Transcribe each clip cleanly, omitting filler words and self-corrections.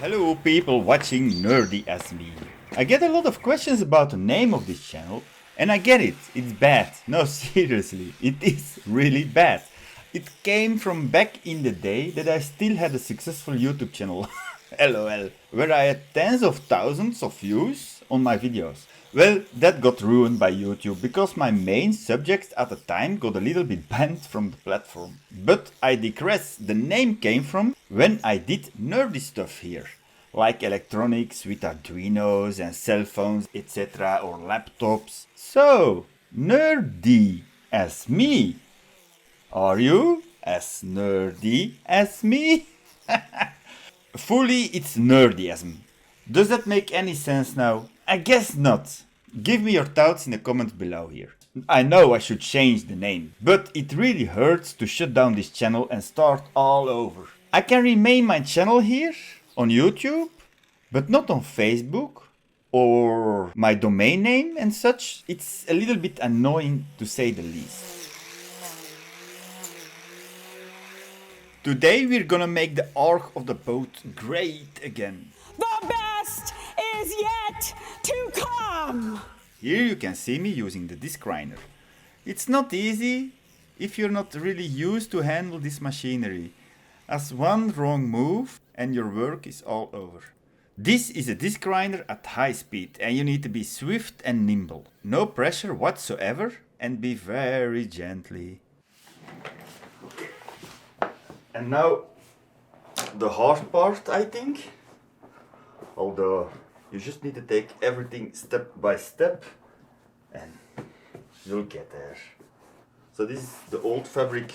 Hello people watching Nerdiasme. I get a lot of questions about the name of this channel, and I get it, it's bad. No, seriously, it is really bad. It came from back in the day that I still had a successful YouTube channel, LOL, where I had tens of thousands of views on my videos. Well, that got ruined by YouTube because my main subject at the time got a little bit banned from the platform. But I digress, the name came from when I did nerdy stuff here. Like electronics with Arduinos and cell phones, etc. or laptops. So, nerdy as me. Are you as nerdy as me? Fully, it's nerdiasm. Does that make any sense now? I guess not. Give me your thoughts in the comments below here. I know I should change the name, but it really hurts to shut down this channel and start all over. I can remain my channel here on YouTube, but not on Facebook or my domain name and such. It's a little bit annoying to say the least. Today we're gonna make the arc of the boat great again. The best is yet to come! Here you can see me using the disc grinder. It's not easy if you're not really used to handle this machinery, as one wrong move and your work is all over. This is a disc grinder at high speed and you need to be swift and nimble. No pressure whatsoever and be very gently. And now the hard part, I think. Although you just need to take everything step by step and you'll get there. So this is the old fabric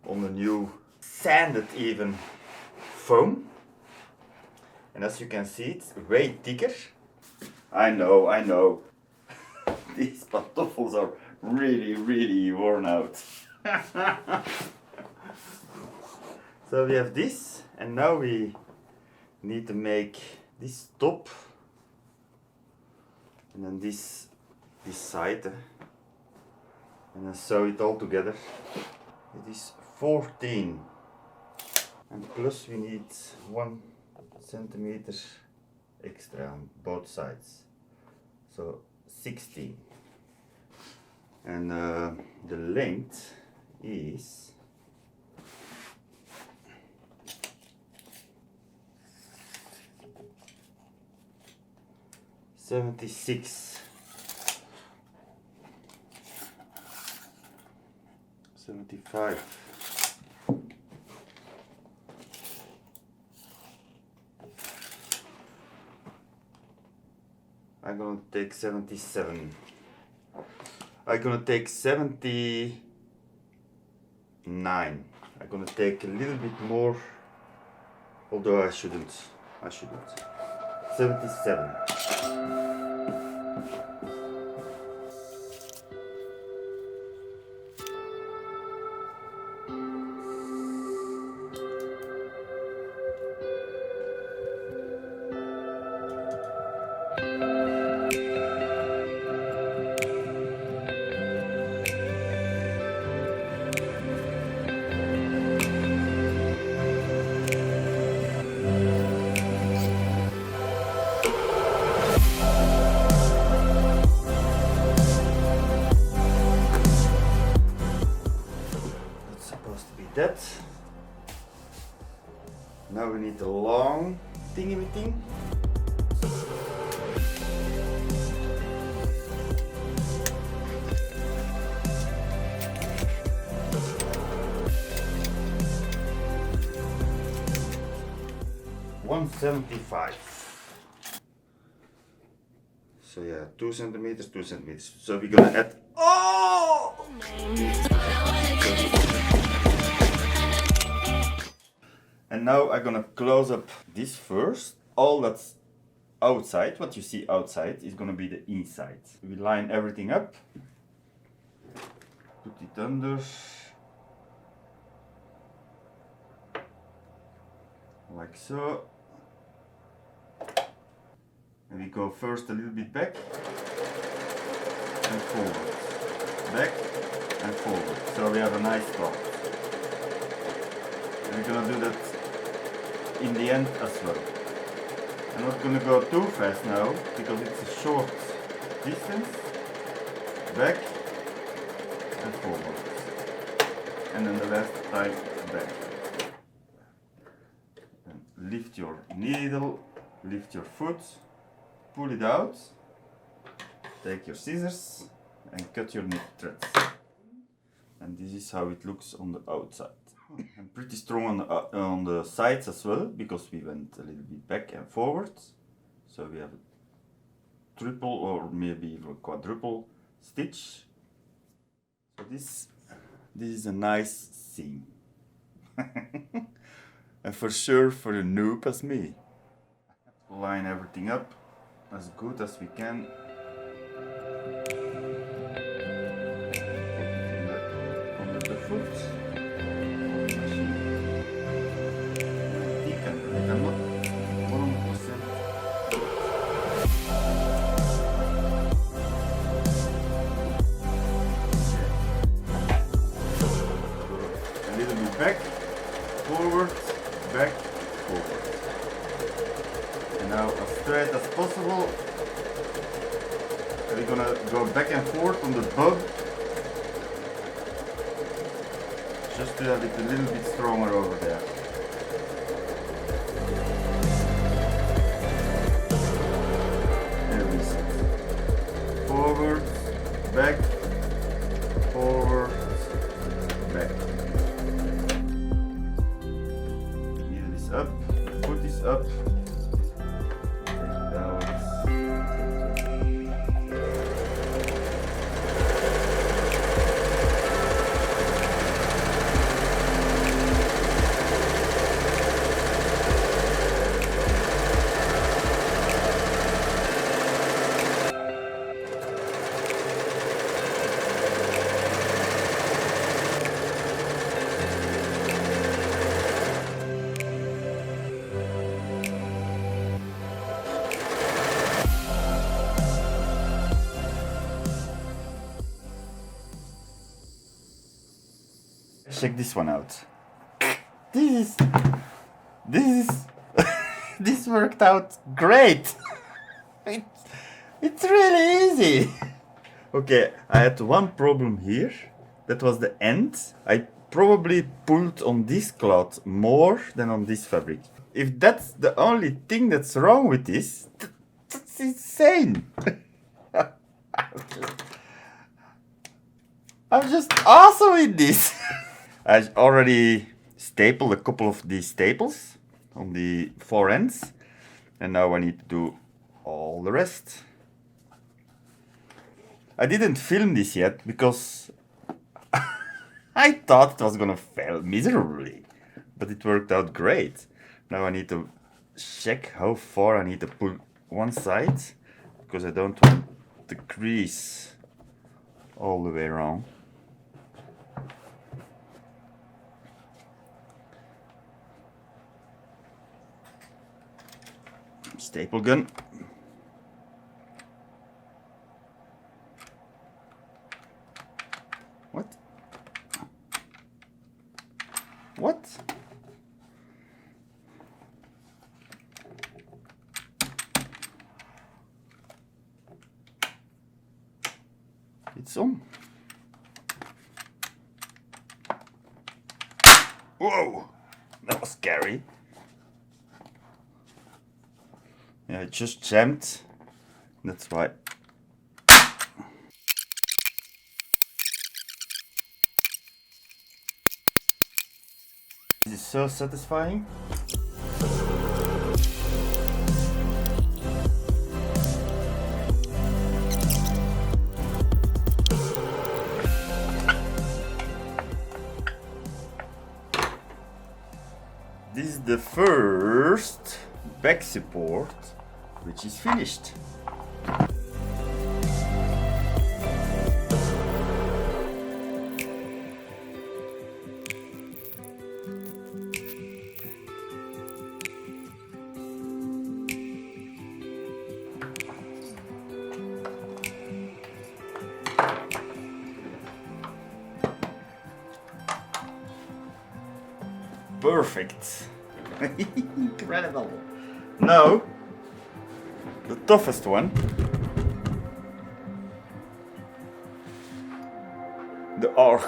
on the new sanded even foam. And as you can see, it's way thicker. I know. These pantoffels are really worn out. So we have this, and now we need to make this top, and then this side, and then sew it all together. It is 14, and plus we need 1 centimeter extra on both sides, so 16. And the length is 76, 75, I'm gonna take 77, I'm gonna take 79, I'm gonna take a little bit more, although I shouldn't, 77. That. Now we need a long thingy thing. $175. So yeah, 2 centimeters, 2 centimeters. So we're gonna add. Oh! And now I'm gonna close up this first. All that's outside, what you see outside, is gonna be the inside. We line everything up, put it under, like so. And we go first a little bit back and forward, back and forward. So we have a nice start. And we're gonna do that in the end as well. I'm not gonna go too fast now because it's a short distance. Back and forward. And then the last time back. And lift your needle, lift your foot, pull it out, take your scissors and cut your knit threads. And this is how it looks on the outside. I'm pretty strong on the sides as well, because we went a little bit back and forward. So we have a triple or maybe even quadruple stitch. So this is a nice thing. And for sure for a noob as me. Line everything up as good as we can. Under the foot. Back, forward, back, forward. And now as straight as possible. We're gonna go back and forth on the bob. Just to have it a little bit stronger over there. There we sit. Forward, back, forward, back. Up, the foot is up, down. Check this one out. This this worked out great. It's really easy. Okay, I had one problem here. That was the end. I probably pulled on this cloth more than on this fabric. If that's the only thing that's wrong with this, that's insane. I'm just awesome with this. I already stapled a couple of these staples on the four ends, and now I need to do all the rest. I didn't film this yet because I thought it was gonna fail miserably, but it worked out great. Now I need to check how far I need to pull one side, because I don't want the crease all the way around. Staple gun. What? What? It's on. Whoa! That was scary. Yeah, it just jammed. That's why. This is so satisfying. This is the first back support which is finished. Perfect. Incredible. Now the toughest one. The Arch.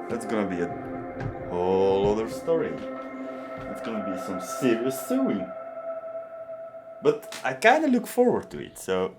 That's gonna be a whole other story. It's gonna be some serious suing. But I kinda look forward to it, so